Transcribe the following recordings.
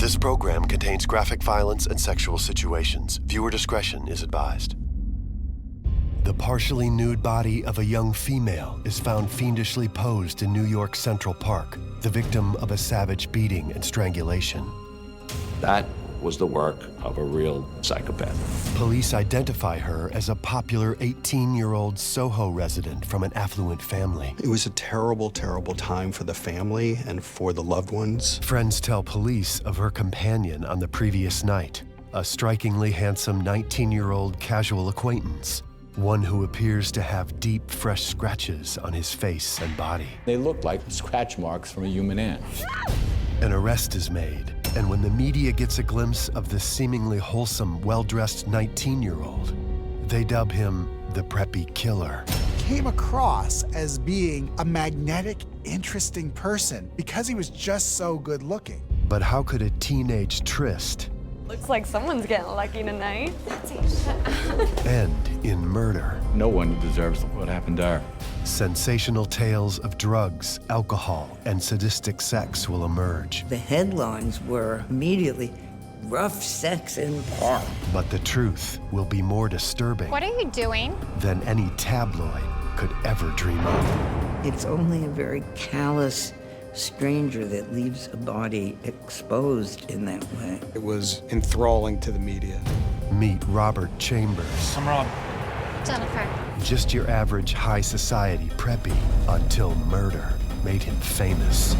This program contains graphic violence and sexual situations. Viewer discretion is advised. The partially nude body of a young female is found fiendishly posed in New York Central Park, the victim of a savage beating and strangulation. That was the work of a real psychopath. Police identify her as a popular 18-year-old Soho resident from an affluent family. It was a terrible, terrible time for the family and for the loved ones. Friends tell police of her companion on the previous night, a strikingly handsome 19-year-old casual acquaintance, one who appears to have deep, fresh scratches on his face and body. They looked like scratch marks from a human ant. An arrest is made, and when the media gets a glimpse of this seemingly wholesome, well-dressed 19-year-old, they dub him the preppy killer. Came across as being a magnetic, interesting person because he was just so good looking. But how could a teenage tryst Looks like someone's getting lucky tonight. end in murder? No one deserves what happened to her. Sensational tales of drugs, alcohol, and sadistic sex will emerge. The headlines were immediately, rough sex in park. But the truth will be more disturbing What are you doing? than any tabloid could ever dream of. It's only a very callous stranger that leaves a body exposed in that way. It was enthralling to the media. Meet Robert Chambers. I'm Rob. Jennifer. Just your average high society preppy until murder made him famous.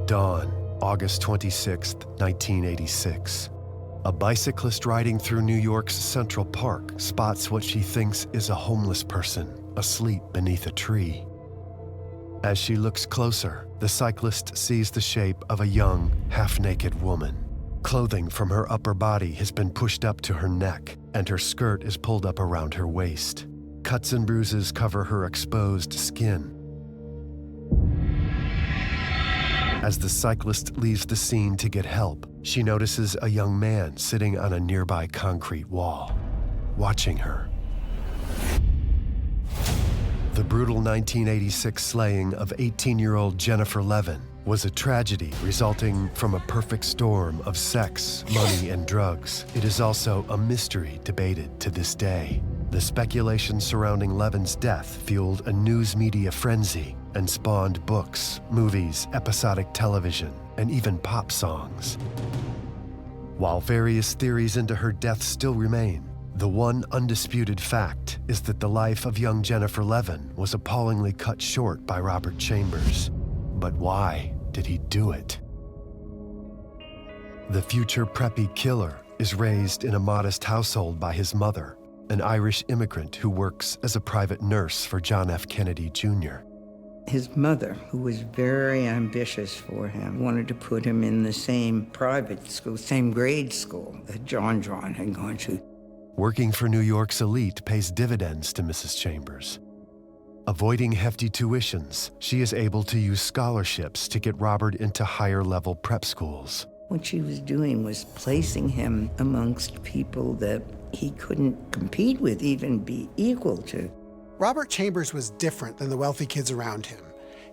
Dawn, August 26th, 1986. A bicyclist riding through New York's Central Park spots what she thinks is a homeless person asleep beneath a tree. As she looks closer, the cyclist sees the shape of a young, half-naked woman. Clothing from her upper body has been pushed up to her neck, and her skirt is pulled up around her waist. Cuts and bruises cover her exposed skin. As the cyclist leaves the scene to get help, she notices a young man sitting on a nearby concrete wall, watching her. The brutal 1986 slaying of 18-year-old Jennifer Levin was a tragedy resulting from a perfect storm of sex, money, and drugs. It is also a mystery debated to this day. The speculation surrounding Levin's death fueled a news media frenzy and spawned books, movies, episodic television, and even pop songs. While various theories into her death still remain, the one undisputed fact is that the life of young Jennifer Levin was appallingly cut short by Robert Chambers. But why did he do it? The future preppy killer is raised in a modest household by his mother, an Irish immigrant who works as a private nurse for John F. Kennedy Jr. His mother, who was very ambitious for him, wanted to put him in the same private school, same grade school that Joran had gone to. Working for New York's elite pays dividends to Mrs. Chambers. Avoiding hefty tuitions, she is able to use scholarships to get Robert into higher-level prep schools. What she was doing was placing him amongst people that he couldn't compete with, even be equal to. Robert Chambers was different than the wealthy kids around him.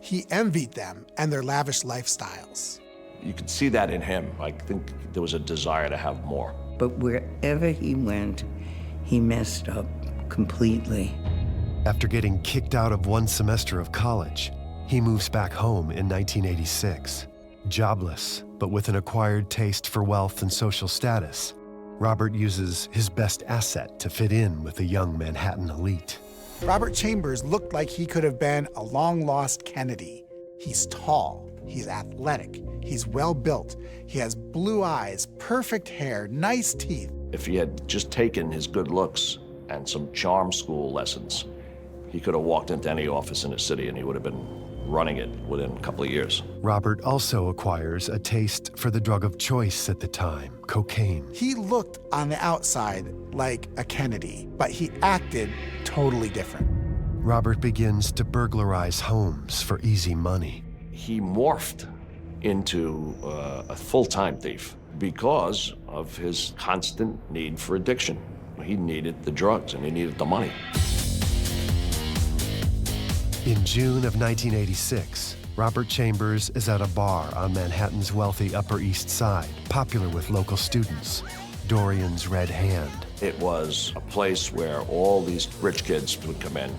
He envied them and their lavish lifestyles. You could see that in him. I think there was a desire to have more. But wherever he went, he messed up completely. After getting kicked out of one semester of college, he moves back home in 1986. Jobless, but with an acquired taste for wealth and social status, Robert uses his best asset to fit in with the young Manhattan elite. Robert Chambers looked like he could have been a long-lost Kennedy. He's tall, he's athletic, he's well-built, he has blue eyes, perfect hair, nice teeth. If he had just taken his good looks and some charm school lessons, he could have walked into any office in the city and he would have been running it within a couple of years. Robert also acquires a taste for the drug of choice at the time, cocaine. He looked on the outside like a Kennedy, but he acted totally different. Robert begins to burglarize homes for easy money. He morphed into a full-time thief because of his constant need for addiction. He needed the drugs and he needed the money. In June of 1986, Robert Chambers is at a bar on Manhattan's wealthy Upper East Side, popular with local students, Dorian's Red Hand. It was a place where all these rich kids would come in,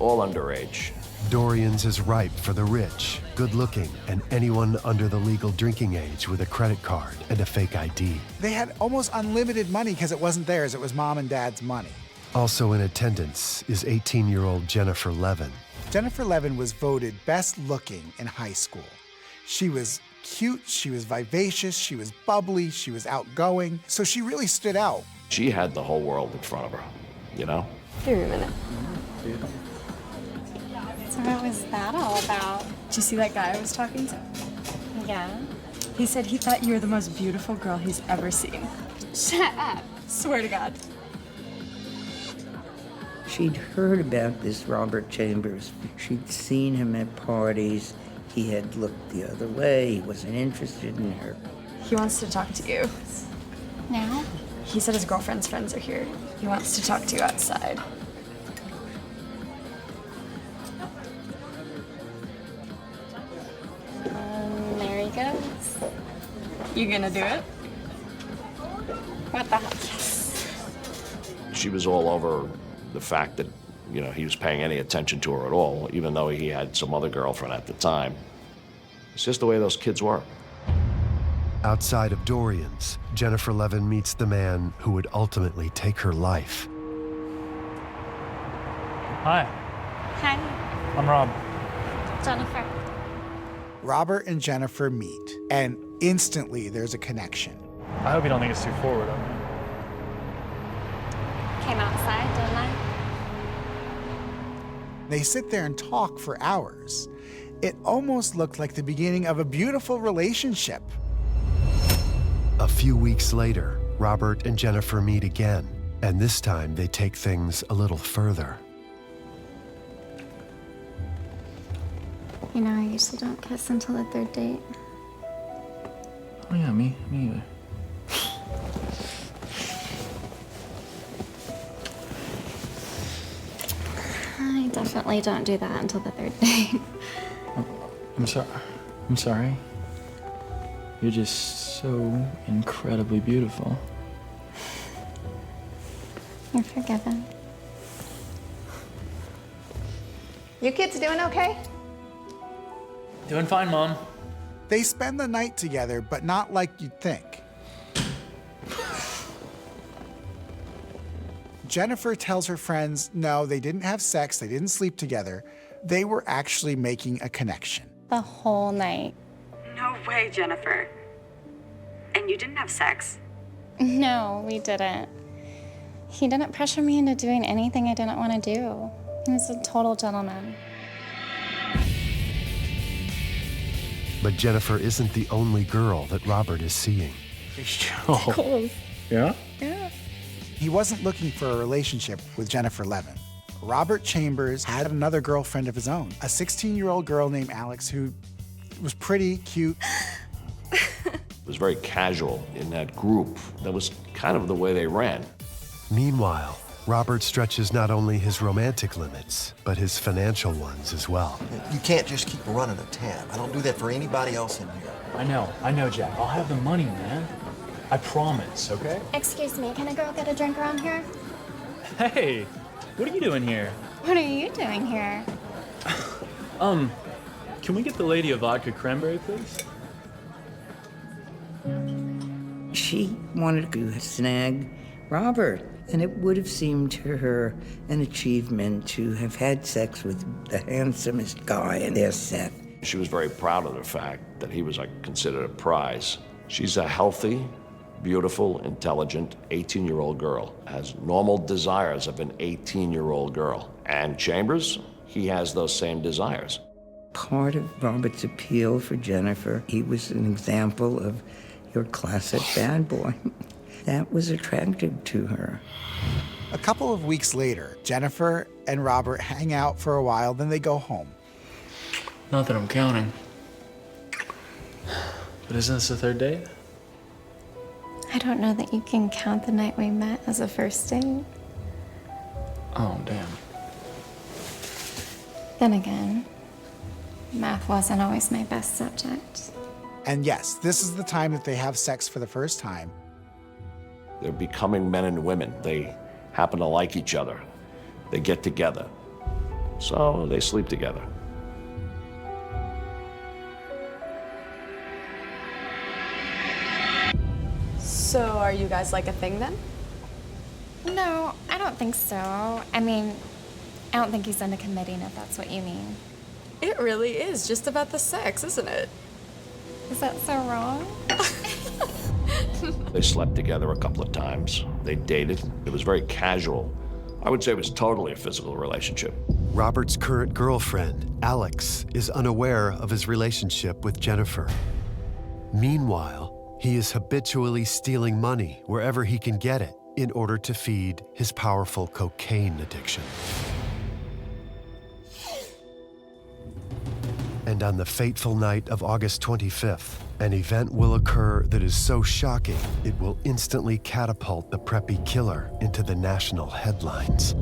all underage. Dorian's is ripe for the rich, good-looking, and anyone under the legal drinking age with a credit card and a fake ID. They had almost unlimited money because it wasn't theirs, it was mom and dad's money. Also in attendance is 18-year-old Jennifer Levin. Jennifer Levin was voted best looking in high school. She was cute, she was vivacious, she was bubbly, she was outgoing, so she really stood out. She had the whole world in front of her, you know? Give me a minute. So what was that all about? Did you see that guy I was talking to? Yeah. He said he thought you were the most beautiful girl he's ever seen. Shut up. Swear to God. She'd heard about this Robert Chambers. She'd seen him at parties. He had looked the other way. He wasn't interested in her. He wants to talk to you. Now? He said his girlfriend's friends are here. He wants to talk to you outside. There he goes. You gonna do it? What the hell? Yes. She was all over the fact that, you know, he was paying any attention to her at all, even though he had some other girlfriend at the time. It's just the way those kids were. Outside of Dorian's, Jennifer Levin meets the man who would ultimately take her life. Hi, Hi, I'm Rob. Jennifer. Robert and Jennifer meet, and instantly there's a connection. I hope you don't think it's too forward of me. Came outside, didn't I? They sit there and talk for hours. It almost looked like the beginning of a beautiful relationship. A few weeks later, Robert and Jennifer meet again, and this time they take things a little further. You know, I usually don't kiss until the third date. Oh yeah, me either. I definitely don't do that until the third date. I'm sorry. You're just so incredibly beautiful. You're forgiven. You kids doing okay? Doing fine, Mom. They spend the night together, but not like you'd think. Jennifer tells her friends, no, they didn't have sex, they didn't sleep together. They were actually making a connection. The whole night. No way, Jennifer. And you didn't have sex? No, we didn't. He didn't pressure me into doing anything I didn't want to do. He was a total gentleman. But Jennifer isn't the only girl that Robert is seeing. Oh. Yeah? Yeah. He wasn't looking for a relationship with Jennifer Levin. Robert Chambers had another girlfriend of his own, a 16-year-old girl named Alex who was pretty cute. It was very casual in that group. That was kind of the way they ran. Meanwhile, Robert stretches not only his romantic limits, but his financial ones as well. You can't just keep running a tab. I don't do that for anybody else in here. I know, Jack. I'll have the money, man. I promise, okay? Excuse me, can a girl get a drink around here? Hey, what are you doing here? What are you doing here? Can we get the lady a vodka cranberry, please? She wanted to snag Robert, and it would have seemed to her an achievement to have had sex with the handsomest guy in their set. She was very proud of the fact that he was considered a prize. She's a healthy, beautiful, intelligent 18-year-old girl, has normal desires of an 18-year-old girl. And Chambers, he has those same desires. Part of Robert's appeal for Jennifer, he was an example of your classic bad boy. That was attractive to her. A couple of weeks later, Jennifer and Robert hang out for a while, then they go home. Not that I'm counting. But isn't this the third date? I don't know that you can count the night we met as a first date. Oh, damn. Then again, math wasn't always my best subject. And yes, this is the time that they have sex for the first time. They're becoming men and women. They happen to like each other. They get together. So they sleep together. So are you guys like a thing then? No, I don't think so. I mean, I don't think he's into committing, if that's what you mean. It really is just about the sex, isn't it? Is that so wrong? They slept together a couple of times. They dated. It was very casual. I would say it was totally a physical relationship. Robert's current girlfriend, Alex, is unaware of his relationship with Jennifer. Meanwhile, he is habitually stealing money wherever he can get it in order to feed his powerful cocaine addiction. And on the fateful night of August 25th, an event will occur that is so shocking, it will instantly catapult the preppy killer into the national headlines.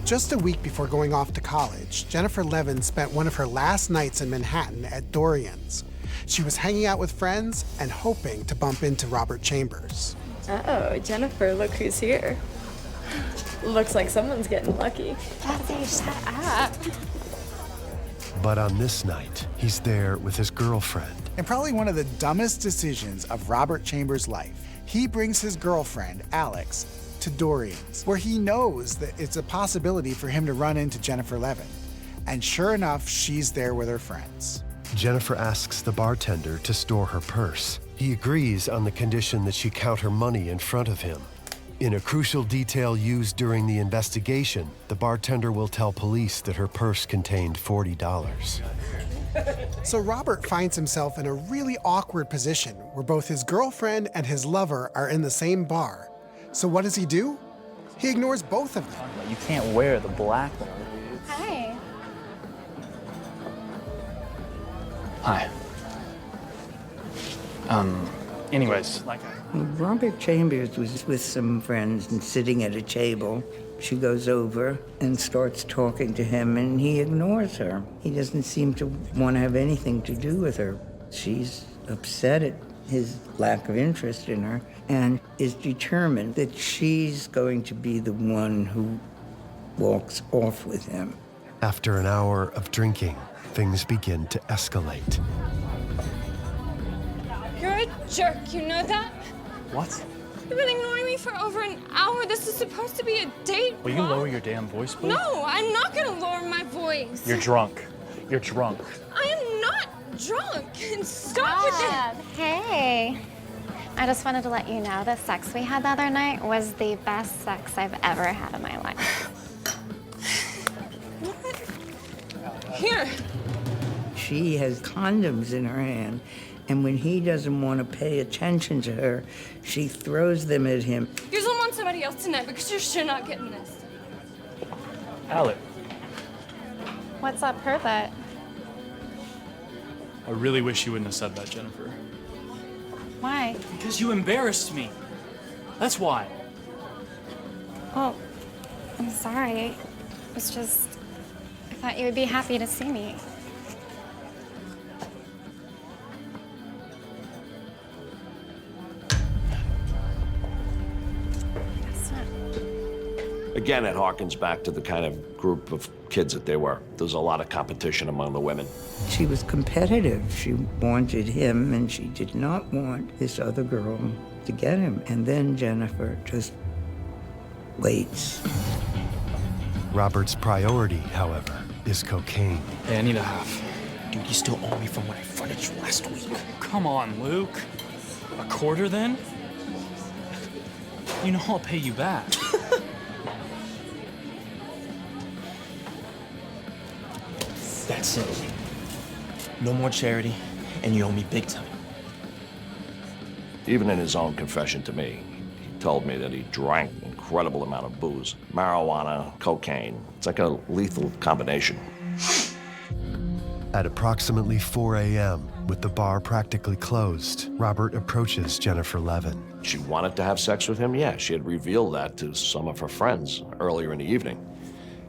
Just a week before going off to college, Jennifer Levin spent one of her last nights in Manhattan at Dorian's. She was hanging out with friends and hoping to bump into Robert Chambers. Uh-oh, Jennifer, look who's here. Looks like someone's getting lucky. Daddy, shut up. But on this night, he's there with his girlfriend. And probably one of the dumbest decisions of Robert Chambers' life, he brings his girlfriend, Alex, to Dorian's, where he knows that it's a possibility for him to run into Jennifer Levin. And sure enough, she's there with her friends. Jennifer asks the bartender to store her purse. He agrees on the condition that she count her money in front of him. In a crucial detail used during the investigation, the bartender will tell police that her purse contained $40. So Robert finds himself in a really awkward position where both his girlfriend and his lover are in the same bar. So what does he do? He ignores both of them. You can't wear the black one. Hi. Hi. Anyways, like Robert Chambers was with some friends and sitting at a table. She goes over and starts talking to him, and he ignores her. He doesn't seem to want to have anything to do with her. She's upset at his lack of interest in her and is determined that she's going to be the one who walks off with him. After an hour of drinking, things begin to escalate. You're a jerk, you know that? What? You've been ignoring me for over an hour. This is supposed to be a date. Will you lower your damn voice, please? No, I'm not gonna lower my voice. You're drunk. You're drunk. I am not drunk. And stop with it. Hey. I just wanted to let you know the sex we had the other night was the best sex I've ever had in my life. Here. She has condoms in her hand, and when he doesn't want to pay attention to her, she throws them at him. You're gonna want somebody else tonight because you're sure not getting this. Alec, What's up, pervert? I really wish you wouldn't have said that, Jennifer. Why? Because you embarrassed me. That's why. Well, I'm sorry. It's just, I thought you would be happy to see me. Again, it harkens back to the kind of group of kids that they were. There was a lot of competition among the women. She was competitive. She wanted him, and she did not want this other girl to get him. And then Jennifer just waits. Robert's priority, however, is cocaine. Hey, I need a half. Dude, you still owe me from when I fronted you last week. Come on, Luke. A quarter, then? You know I'll pay you back. That's it. No more charity, and you owe me big time. Even in his own confession to me, he told me that he drank an incredible amount of booze, marijuana, cocaine. It's like a lethal combination. At approximately 4 a.m., with the bar practically closed, Robert approaches Jennifer Levin. She wanted to have sex with him? Yeah, she had revealed that to some of her friends earlier in the evening.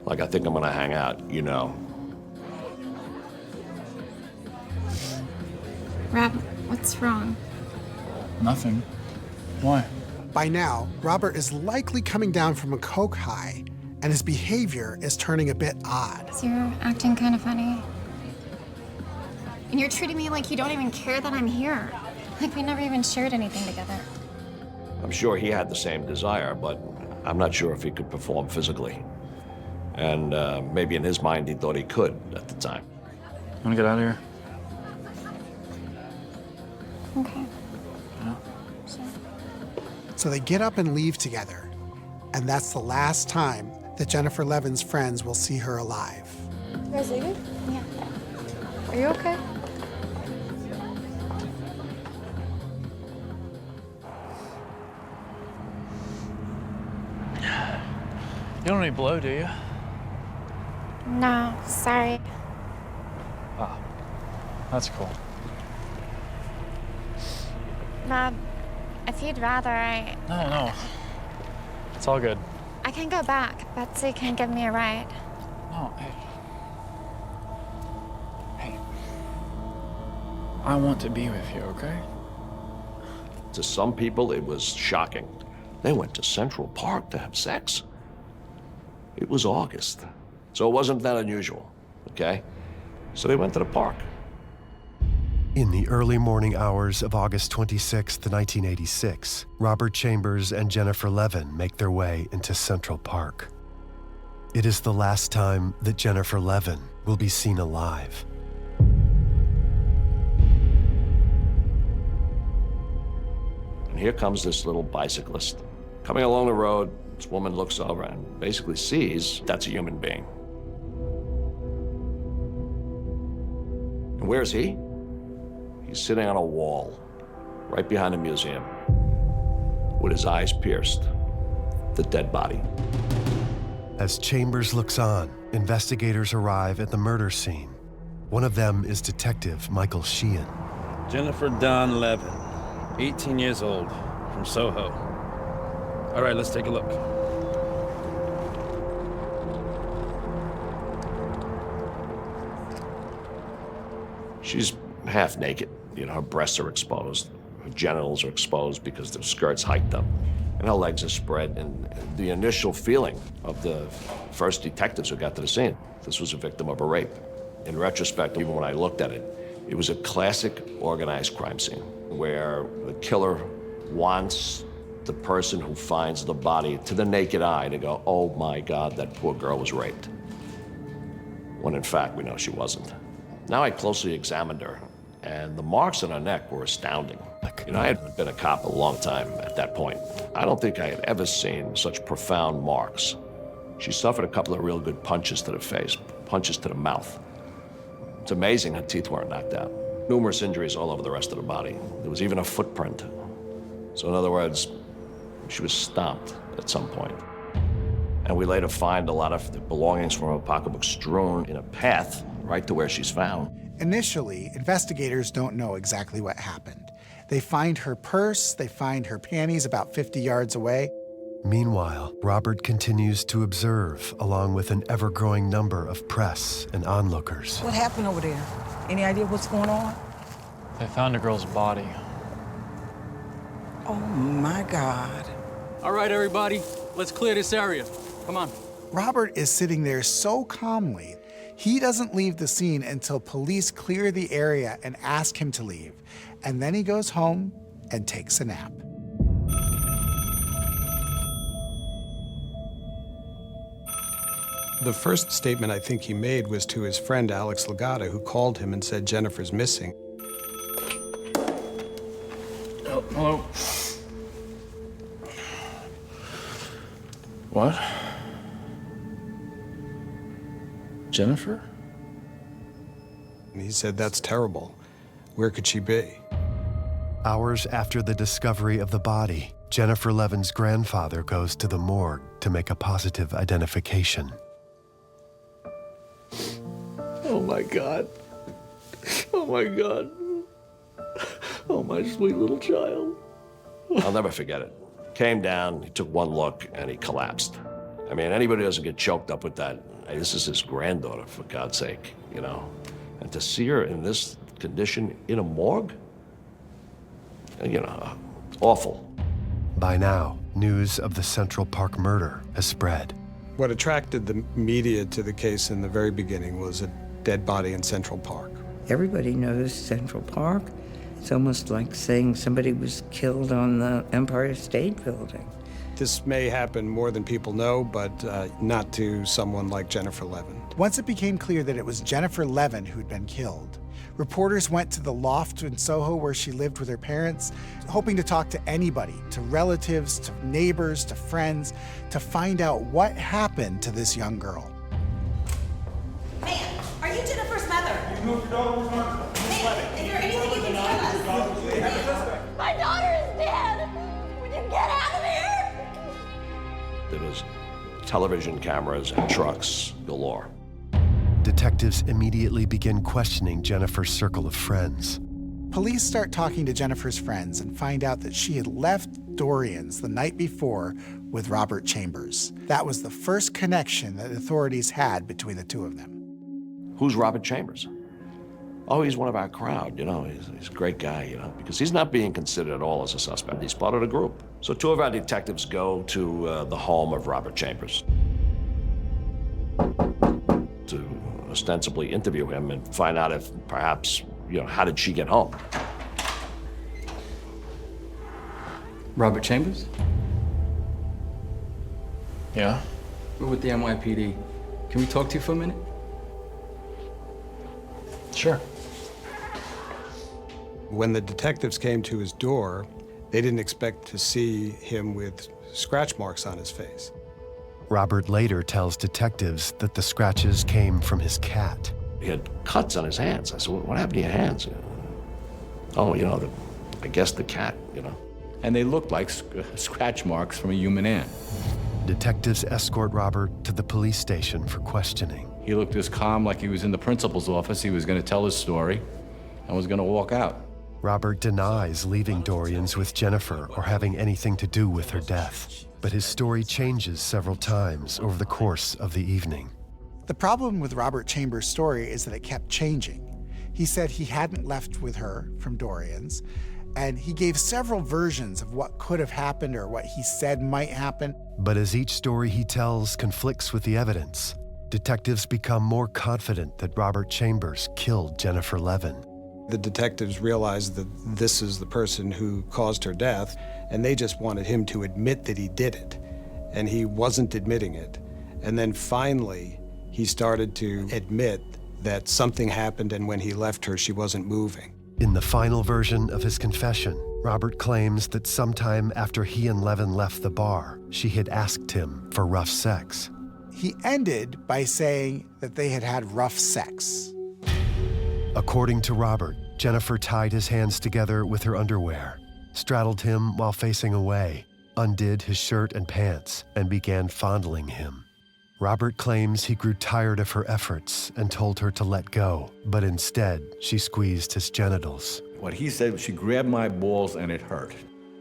Like, I think I'm gonna hang out, you know. Rob, what's wrong? Nothing. Why? By now, Robert is likely coming down from a coke high, and his behavior is turning a bit odd. So you're acting kind of funny. And you're treating me like you don't even care that I'm here. Like we never even shared anything together. I'm sure he had the same desire, but I'm not sure if he could perform physically. And maybe in his mind, he thought he could at the time. Wanna get out of here? Okay. Yeah. So they get up and leave together, and that's the last time that Jennifer Levin's friends will see her alive. You guys leaving? Yeah. Are you okay? You don't need blow, do you? No, sorry. Oh, that's cool. Rob, if you'd rather, No. It's all good. I can go back. Betsy can give me a ride. No, hey. I want to be with you, okay? To some people, it was shocking. They went to Central Park to have sex. It was August, so it wasn't that unusual, okay? So they went to the park. In the early morning hours of August 26, 1986, Robert Chambers and Jennifer Levin make their way into Central Park. It is the last time that Jennifer Levin will be seen alive. And here comes this little bicyclist. Coming along the road, this woman looks over and basically sees that's a human being. And where's he? He's sitting on a wall, right behind the museum, with his eyes pierced, the dead body. As Chambers looks on, investigators arrive at the murder scene. One of them is Detective Michael Sheehan. Jennifer Dawn Levin, 18 years old, from Soho. All right, let's take a look. She's half naked. You know, her breasts are exposed. Her genitals are exposed because their skirts hiked up. And her legs are spread. And the initial feeling of the first detectives who got to the scene, this was a victim of a rape. In retrospect, even when I looked at it, it was a classic organized crime scene where the killer wants the person who finds the body to the naked eye to go, oh my God, that poor girl was raped. When in fact, we know she wasn't. Now I closely examined her, and the marks on her neck were astounding. You know, I had been a cop a long time at that point. I don't think I had ever seen such profound marks. She suffered a couple of real good punches to the face, punches to the mouth. It's amazing her teeth weren't knocked out. Numerous injuries all over the rest of the body. There was even a footprint. So in other words, she was stomped at some point. And we later find a lot of the belongings from her pocketbook strewn in a path right to where she's found. Initially, investigators don't know exactly what happened. They find her purse, they find her panties about 50 yards away. Meanwhile, Robert continues to observe, along with an ever-growing number of press and onlookers. What happened over there? Any idea what's going on? They found a girl's body. Oh my God. All right, everybody, let's clear this area. Come on. Robert is sitting there so calmly. He doesn't leave the scene until police clear the area and ask him to leave. And then he goes home and takes a nap. The first statement I think he made was to his friend Alex Legata, who called him and said Jennifer's missing. Oh, hello. What? Jennifer? And he said, that's terrible. Where could she be? Hours after the discovery of the body, Jennifer Levin's grandfather goes to the morgue to make a positive identification. Oh my God. Oh my God. Oh my sweet little child. I'll never forget it. Came down, he took one look, and he collapsed. I mean, anybody doesn't get choked up with that. Hey, this is his granddaughter, for God's sake, you know? And to see her in this condition in a morgue, you know, awful. By now, news of the Central Park murder has spread. What attracted the media to the case in the very beginning was a dead body in Central Park. Everybody knows Central Park. It's almost like saying somebody was killed on the Empire State Building. This may happen more than people know, but not to someone like Jennifer Levin. Once it became clear that it was Jennifer Levin who'd been killed, reporters went to the loft in Soho where she lived with her parents, hoping to talk to anybody, to relatives, to neighbors, to friends, to find out what happened to this young girl. Man, are you Jennifer's mother? You know if your daughter was murdered. Man, is there anything you can tell us? My daughter is dead! Would you get out of here? There was television cameras and trucks galore. Detectives immediately begin questioning Jennifer's circle of friends. Police start talking to Jennifer's friends and find out that she had left Dorian's the night before with Robert Chambers. That was the first connection that authorities had between the two of them. Who's Robert Chambers? Oh, he's one of our crowd, you know. He's a great guy, you know, because he's not being considered at all as a suspect. He's part of the group. So two of our detectives go to the home of Robert Chambers to ostensibly interview him and find out if perhaps, you know, how did she get home? Robert Chambers? Yeah? We're with the NYPD. Can we talk to you for a minute? Sure. When the detectives came to his door, they didn't expect to see him with scratch marks on his face. Robert later tells detectives that the scratches came from his cat. He had cuts on his hands. I said, what happened to your hands? Oh, you know, I guess the cat, you know. And they looked like scratch marks from a human ant. Detectives escort Robert to the police station for questioning. He looked as calm like he was in the principal's office. He was going to tell his story and was going to walk out. Robert denies leaving Dorian's with Jennifer or having anything to do with her death. But his story changes several times over the course of the evening. The problem with Robert Chambers' story is that it kept changing. He said he hadn't left with her from Dorian's, and he gave several versions of what could have happened or what he said might happen. But as each story he tells conflicts with the evidence, detectives become more confident that Robert Chambers killed Jennifer Levin. The detectives realized that this is the person who caused her death, and they just wanted him to admit that he did it. And he wasn't admitting it. And then finally, he started to admit that something happened, and when he left her, she wasn't moving. In the final version of his confession, Robert claims that sometime after he and Levin left the bar, she had asked him for rough sex. He ended by saying that they had had rough sex. According to Robert, Jennifer tied his hands together with her underwear, straddled him while facing away, undid his shirt and pants, and began fondling him. Robert claims he grew tired of her efforts and told her to let go, but instead she squeezed his genitals. What he said, she grabbed my balls and it hurt.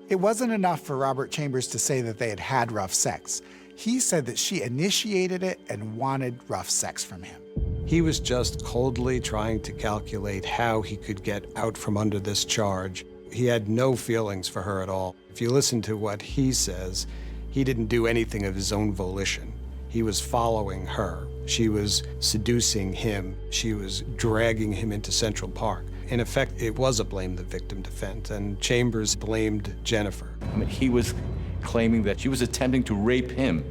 It wasn't enough for Robert Chambers to say that they had had rough sex. He said that she initiated it and wanted rough sex from him. He was just coldly trying to calculate how he could get out from under this charge. He had no feelings for her at all. If you listen to what he says, he didn't do anything of his own volition. He was following her. She was seducing him. She was dragging him into Central Park. In effect, it was a blame the victim defense, and Chambers blamed Jennifer. I mean, he was claiming that she was attempting to rape him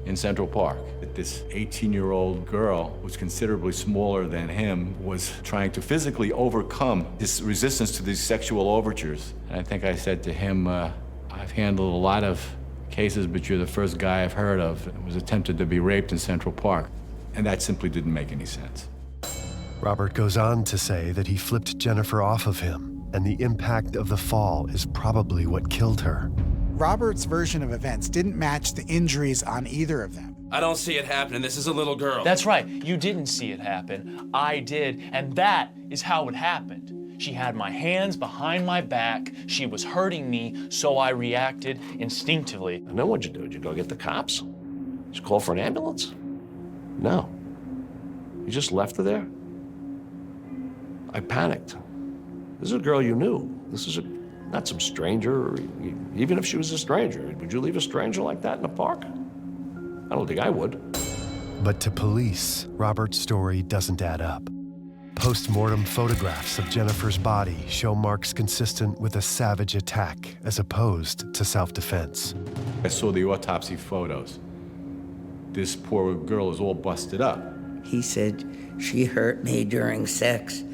in Central Park. That this 18-year-old girl, who's considerably smaller than him, was trying to physically overcome this resistance to these sexual overtures. And I think I said to him, I've handled a lot of cases, but you're the first guy I've heard of that was attempted to be raped in Central Park. And that simply didn't make any sense. Robert goes on to say that he flipped Jennifer off of him, and the impact of the fall is probably what killed her. Robert's version of events didn't match the injuries on either of them. I don't see it happening. This is a little girl. That's right. You didn't see it happen. I did, and that is how it happened. She had my hands behind my back. She was hurting me, so I reacted instinctively. And then what'd you do? Did you go get the cops? Did you call for an ambulance? No. You just left her there? I panicked. This is a girl you knew. This is not some stranger, or even if she was a stranger. Would you leave a stranger like that in a park? I don't think I would. But to police, Robert's story doesn't add up. Post-mortem photographs of Jennifer's body show marks consistent with a savage attack as opposed to self-defense. I saw the autopsy photos. This poor girl is all busted up. He said, she hurt me during sex.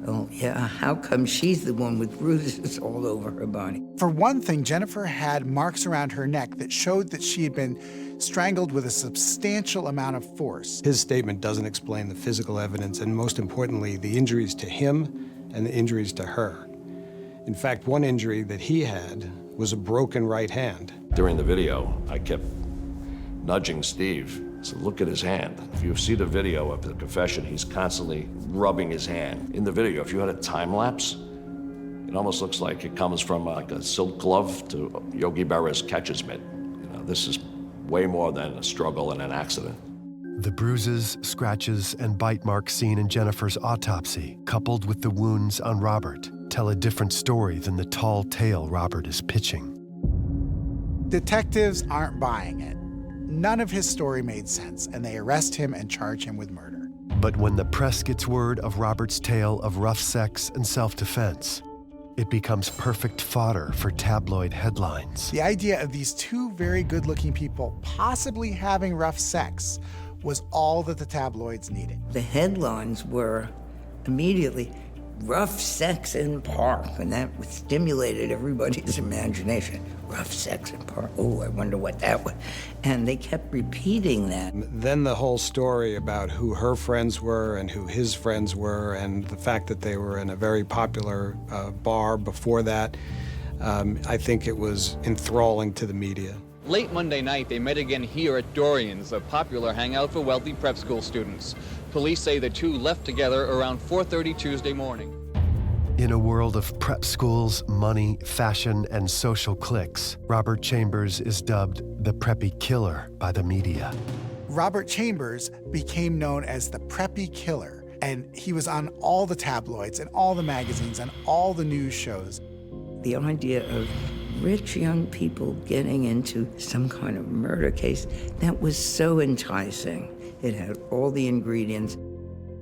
Oh, yeah, how come she's the one with bruises all over her body? For one thing, Jennifer had marks around her neck that showed that she had been strangled with a substantial amount of force. His statement doesn't explain the physical evidence, and most importantly, the injuries to him and the injuries to her. In fact, one injury that he had was a broken right hand. During the video, I kept nudging Steve. So look at his hand. If you see the video of the confession, he's constantly rubbing his hand. In the video, if you had a time lapse, it almost looks like it comes from like a silk glove to Yogi Berra's catcher's mitt. You know, this is way more than a struggle and an accident. The bruises, scratches, and bite marks seen in Jennifer's autopsy, coupled with the wounds on Robert, tell a different story than the tall tale Robert is pitching. Detectives aren't buying it. None of his story made sense, and they arrest him and charge him with murder. But when the press gets word of Robert's tale of rough sex and self-defense, it becomes perfect fodder for tabloid headlines. The idea of these two very good-looking people possibly having rough sex was all that the tabloids needed. The headlines were immediately, rough sex in park, and that stimulated everybody's imagination. Rough sex in park, oh, I wonder what that was. And they kept repeating that. Then the whole story about who her friends were and who his friends were, and the fact that they were in a very popular bar before that, I think it was enthralling to the media. Late Monday night, they met again here at Dorian's, a popular hangout for wealthy prep school students. Police say the two left together around 4:30 Tuesday morning. In a world of prep schools, money, fashion, and social cliques, Robert Chambers is dubbed the preppy killer by the media. Robert Chambers became known as the preppy killer, and he was on all the tabloids and all the magazines and all the news shows. The idea of rich young people getting into some kind of murder case, that was so enticing. It had all the ingredients.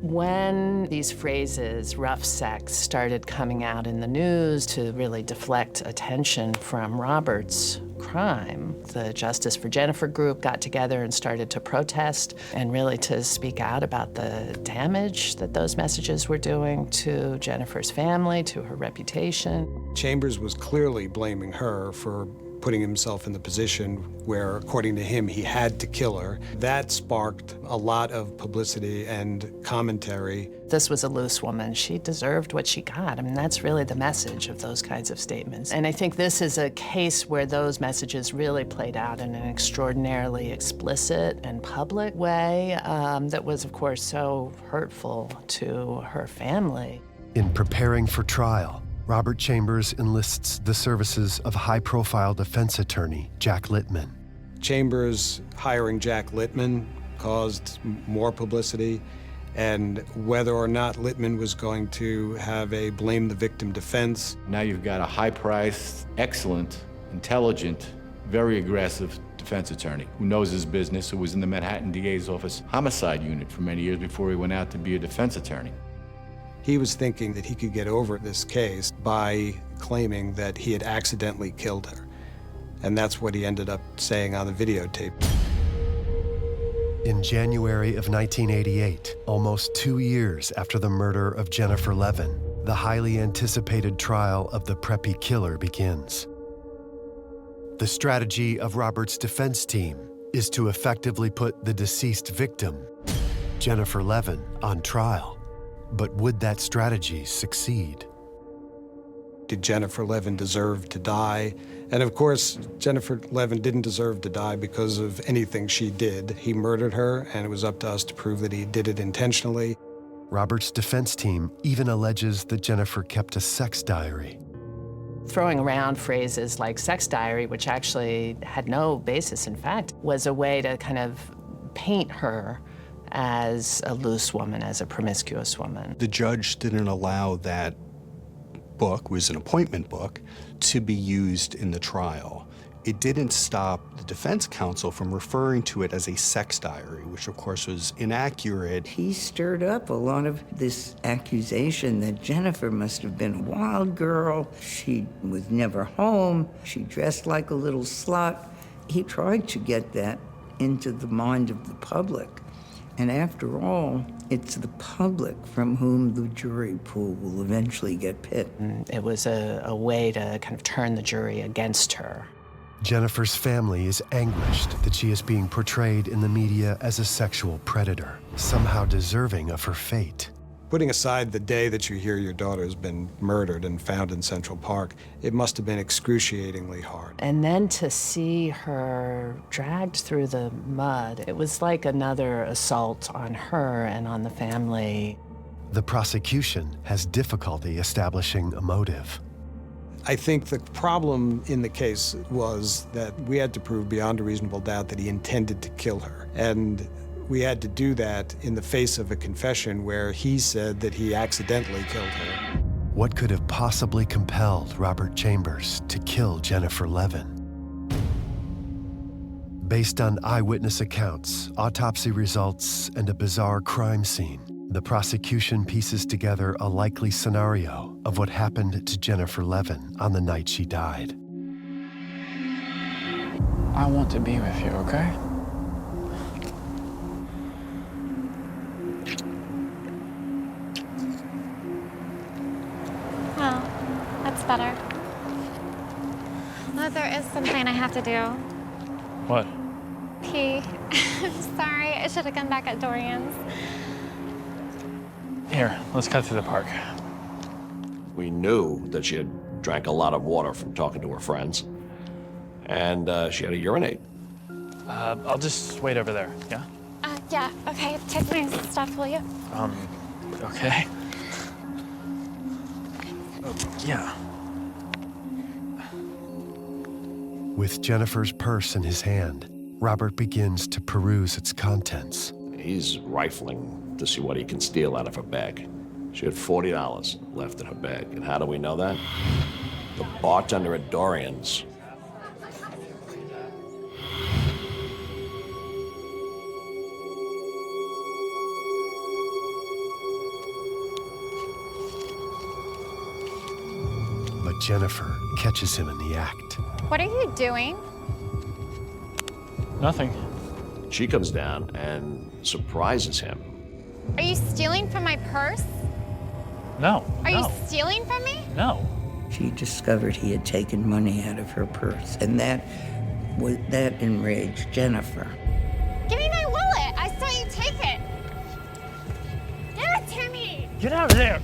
When these phrases, rough sex, started coming out in the news to really deflect attention from Robert's crime, the Justice for Jennifer group got together and started to protest and really to speak out about the damage that those messages were doing to Jennifer's family, to her reputation. Chambers was clearly blaming her for putting himself in the position where, according to him, he had to kill her. That sparked a lot of publicity and commentary. This was a loose woman. She deserved what she got. I mean, that's really the message of those kinds of statements. And I think this is a case where those messages really played out in an extraordinarily explicit and public way that was, of course, so hurtful to her family. In preparing for trial, Robert Chambers enlists the services of high-profile defense attorney Jack Littman. Chambers hiring Jack Littman caused more publicity, and whether or not Littman was going to have a blame the victim defense. Now you've got a high-priced, excellent, intelligent, very aggressive defense attorney who knows his business, who was in the Manhattan DA's office homicide unit for many years before he went out to be a defense attorney. He was thinking that he could get over this case by claiming that he had accidentally killed her. And that's what he ended up saying on the videotape. In January of 1988, almost 2 years after the murder of Jennifer Levin, the highly anticipated trial of the preppy killer begins. The strategy of Robert's defense team is to effectively put the deceased victim, Jennifer Levin, on trial. But would that strategy succeed? Did Jennifer Levin deserve to die? And of course, Jennifer Levin didn't deserve to die because of anything she did. He murdered her, and it was up to us to prove that he did it intentionally. Robert's defense team even alleges that Jennifer kept a sex diary. Throwing around phrases like sex diary, which actually had no basis in fact, was a way to kind of paint her as a loose woman, as a promiscuous woman. The judge didn't allow that book, was an appointment book, to be used in the trial. It didn't stop the defense counsel from referring to it as a sex diary, which of course was inaccurate. He stirred up a lot of this accusation that Jennifer must have been a wild girl. She was never home. She dressed like a little slut. He tried to get that into the mind of the public. And after all, it's the public from whom the jury pool will eventually get picked. It was a way to kind of turn the jury against her. Jennifer's family is anguished that she is being portrayed in the media as a sexual predator, somehow deserving of her fate. Putting aside the day that you hear your daughter has been murdered and found in Central Park, it must have been excruciatingly hard. And then to see her dragged through the mud, it was like another assault on her and on the family. The prosecution has difficulty establishing a motive. I think the problem in the case was that we had to prove beyond a reasonable doubt that he intended to kill her. And we had to do that in the face of a confession where he said that he accidentally killed her. What could have possibly compelled Robert Chambers to kill Jennifer Levin? Based on eyewitness accounts, autopsy results, and a bizarre crime scene, the prosecution pieces together a likely scenario of what happened to Jennifer Levin on the night she died. I want to be with you, okay? Oh, that's better. Well, there is something I have to do. What? Pee. I'm sorry. I should have come back at Dorian's. Here, let's cut through the park. We knew that she had drank a lot of water from talking to her friends, and she had to urinate. I'll just wait over there, yeah? Yeah, okay. Take my stuff, will you? Okay. Yeah. With Jennifer's purse in his hand, Robert begins to peruse its contents. He's rifling to see what he can steal out of her bag. She had $40 left in her bag. And how do we know that? The bartender at Dorian's. But Jennifer catches him in the act. What are you doing? Nothing. She comes down and surprises him. Are you stealing from my purse? No. Are you stealing from me? No. She discovered he had taken money out of her purse, and that enraged Jennifer. Give me my wallet. I saw you take it. Give it to me. Get out of there.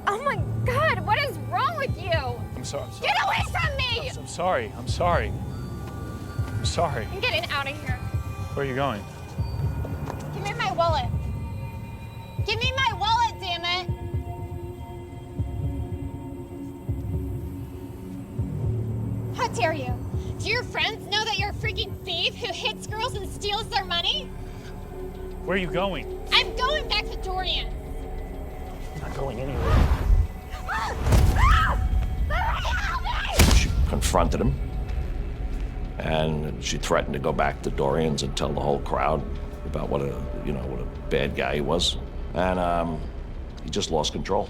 Oh my God, what is wrong with you? I'm sorry. Get away from me! I'm sorry. I'm sorry. I'm sorry. I'm getting out of here. Where are you going? Give me my wallet. Give me my wallet, damn it! How dare you? Do your friends know that you're a freaking thief who hits girls and steals their money? Where are you going? I'm going back to Joran. I'm not going anywhere. She confronted him, and she threatened to go back to Dorian's and tell the whole crowd about what a bad guy he was. And he just lost control.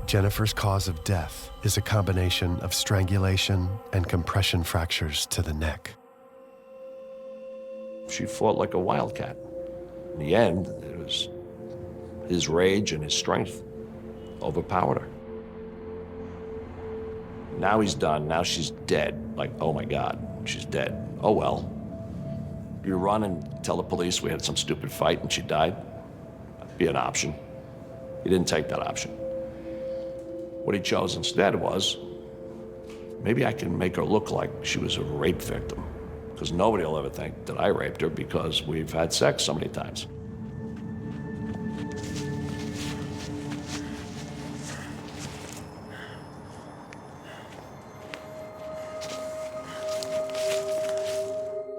Jennifer's cause of death is a combination of strangulation and compression fractures to the neck. She fought like a wildcat. In the end, it was His rage and his strength overpowered her. Now he's done. Now she's dead. Like, oh my God, she's dead. Oh well. You run and tell the police we had some stupid fight and she died? That'd be an option. He didn't take that option. What he chose instead was, maybe I can make her look like she was a rape victim, because nobody will ever think that I raped her because we've had sex so many times.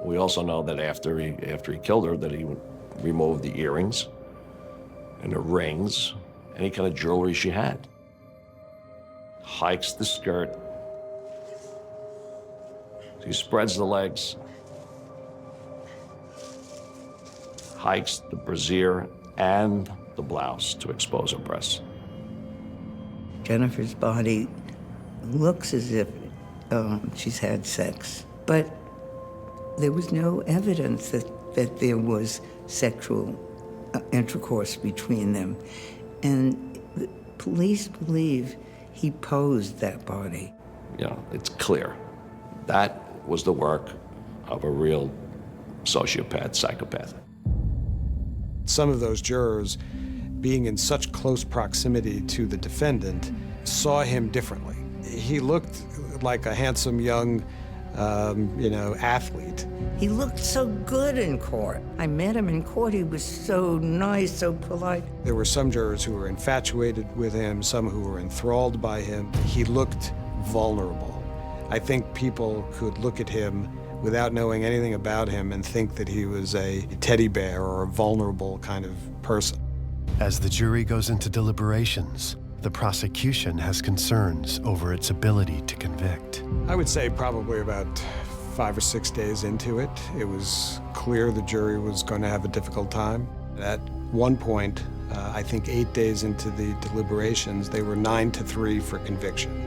We also know that after he killed her, that he would remove the earrings and the rings, any kind of jewelry she had. Hikes the skirt. He spreads the legs. Hikes the brassiere and the blouse to expose her breasts. Jennifer's body looks as if she's had sex, but there was no evidence that there was sexual intercourse between them. And the police believe he posed that body. You know, it's clear. That was the work of a real sociopath, psychopath. Some of those jurors, being in such close proximity to the defendant, saw him differently. He looked like a handsome young athlete. He looked so good in court. I met him in court. He was so nice, so polite. There were some jurors who were infatuated with him, some who were enthralled by him. He looked vulnerable. I think people could look at him without knowing anything about him and think that he was a teddy bear or a vulnerable kind of person. As the jury goes into deliberations, the prosecution has concerns over its ability to convict. I would say probably about 5 or 6 days into it, it was clear the jury was going to have a difficult time. At one point, I think 8 days into the deliberations, they were 9-3 for conviction.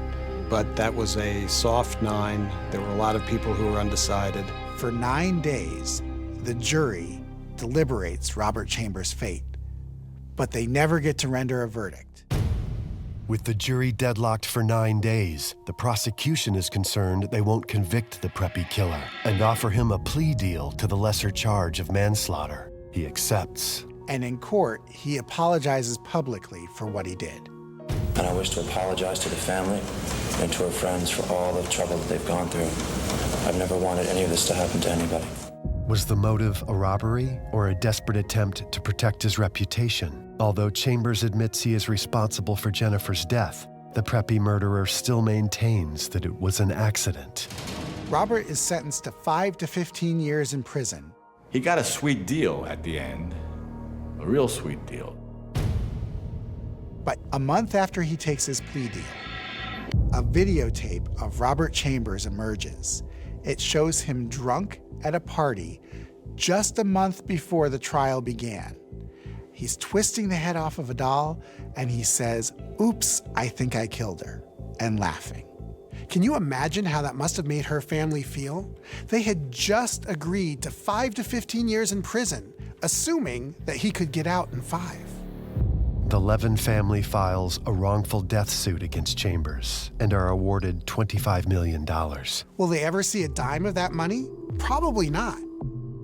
But that was a soft 9. There were a lot of people who were undecided. For 9 days, the jury deliberates Robert Chambers' fate, but they never get to render a verdict. With the jury deadlocked for 9 days, the prosecution is concerned they won't convict the preppy killer and offer him a plea deal to the lesser charge of manslaughter. He accepts. And in court, he apologizes publicly for what he did. And I wish to apologize to the family and to our friends for all the trouble that they've gone through. I've never wanted any of this to happen to anybody. Was the motive a robbery or a desperate attempt to protect his reputation? Although Chambers admits he is responsible for Jennifer's death, the preppy murderer still maintains that it was an accident. Robert is sentenced to 5 to 15 years in prison. He got a sweet deal at the end, a real sweet deal. But a month after he takes his plea deal, a videotape of Robert Chambers emerges. It shows him drunk at a party just a month before the trial began. He's twisting the head off of a doll, and he says, "Oops, I think I killed her," and laughing. Can you imagine how that must have made her family feel? They had just agreed to 5 to 15 years in prison, assuming that he could get out in 5. The Levin family files a wrongful death suit against Chambers and are awarded $25 million. Will they ever see a dime of that money? Probably not.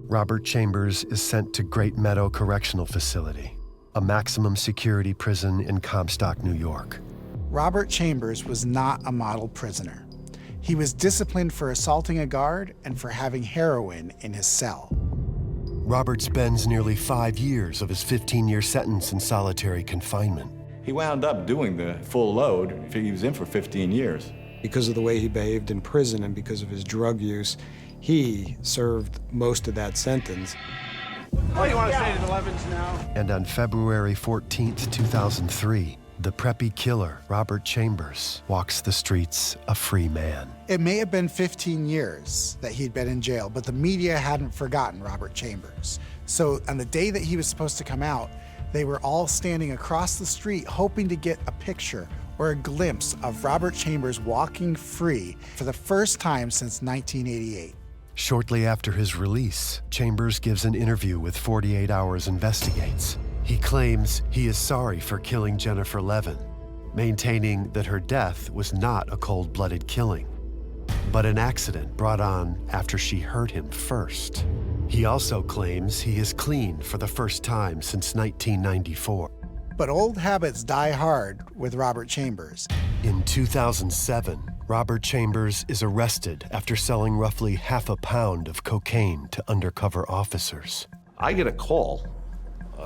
Robert Chambers is sent to Great Meadow Correctional Facility, a maximum security prison in Comstock, New York. Robert Chambers was not a model prisoner. He was disciplined for assaulting a guard and for having heroin in his cell. Robert spends nearly 5 years of his 15-year sentence in solitary confinement. He wound up doing the full load. He was in for 15 years. Because of the way he behaved in prison and because of his drug use, he served most of that sentence. Oh, you want to stay to the Levins now? And on February 14th, 2003, the preppy killer, Robert Chambers, walks the streets a free man. It may have been 15 years that he'd been in jail, but the media hadn't forgotten Robert Chambers. So on the day that he was supposed to come out, they were all standing across the street hoping to get a picture or a glimpse of Robert Chambers walking free for the first time since 1988. Shortly after his release, Chambers gives an interview with 48 Hours Investigates. He claims he is sorry for killing Jennifer Levin, maintaining that her death was not a cold-blooded killing, but an accident brought on after she hurt him first. He also claims he is clean for the first time since 1994. But old habits die hard with Robert Chambers. In 2007, Robert Chambers is arrested after selling roughly half a pound of cocaine to undercover officers. I get a call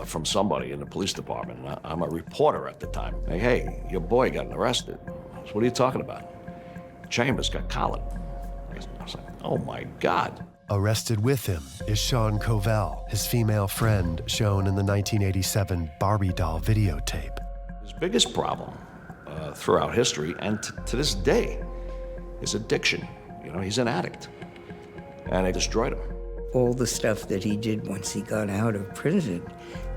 from somebody in the police department. I'm a reporter at the time. Hey, your boy got arrested. I said, what are you talking about? Chambers got collared. I was like, oh my God. Arrested with him is Sean Covell, his female friend shown in the 1987 Barbie doll videotape. His biggest problem throughout history, and to this day, is addiction. You know, he's an addict. And it destroyed him. All the stuff that he did once he got out of prison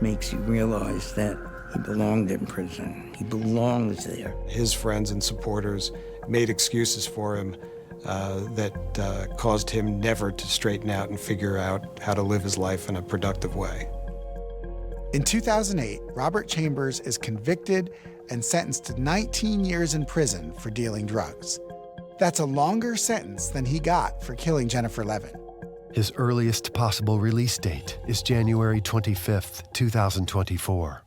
makes you realize that he belonged in prison. He belongs there. His friends and supporters made excuses for him that caused him never to straighten out and figure out how to live his life in a productive way. In 2008, Robert Chambers is convicted and sentenced to 19 years in prison for dealing drugs. That's a longer sentence than he got for killing Jennifer Levin. His earliest possible release date is January 25th, 2024.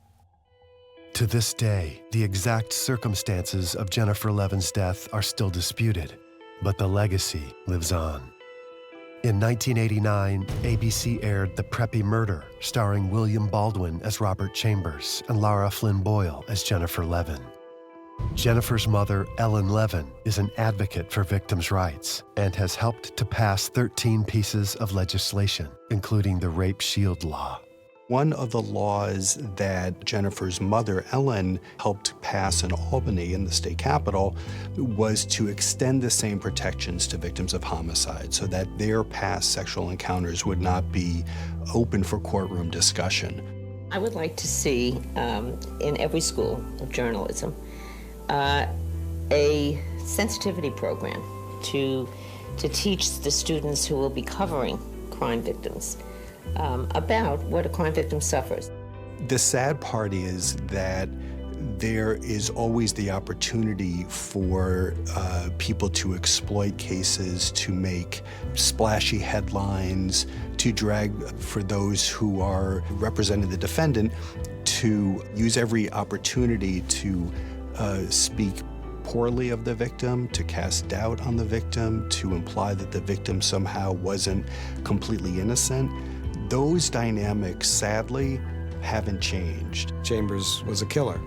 To this day, the exact circumstances of Jennifer Levin's death are still disputed, but the legacy lives on. In 1989, ABC aired The Preppy Murder, starring William Baldwin as Robert Chambers and Lara Flynn Boyle as Jennifer Levin. Jennifer's mother, Ellen Levin, is an advocate for victims' rights and has helped to pass 13 pieces of legislation, including the Rape Shield Law. One of the laws that Jennifer's mother, Ellen, helped pass in Albany, in the state capital, was to extend the same protections to victims of homicide so that their past sexual encounters would not be open for courtroom discussion. I would like to see in every school of journalism a sensitivity program to teach the students who will be covering crime victims about what a crime victim suffers. The sad part is that there is always the opportunity for people to exploit cases, to make splashy headlines, to drag for those who are representing the defendant, to use every opportunity to speak poorly of the victim, to cast doubt on the victim, to imply that the victim somehow wasn't completely innocent. Those dynamics, sadly, haven't changed. Chambers was a killer,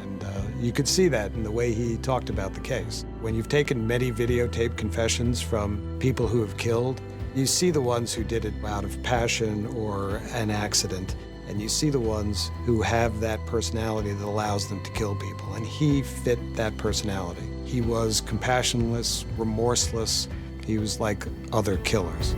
and you could see that in the way he talked about the case. When you've taken many videotape confessions from people who have killed, you see the ones who did it out of passion or an accident, and you see the ones who have that personality that allows them to kill people, and he fit that personality. He was compassionless, remorseless. He was like other killers.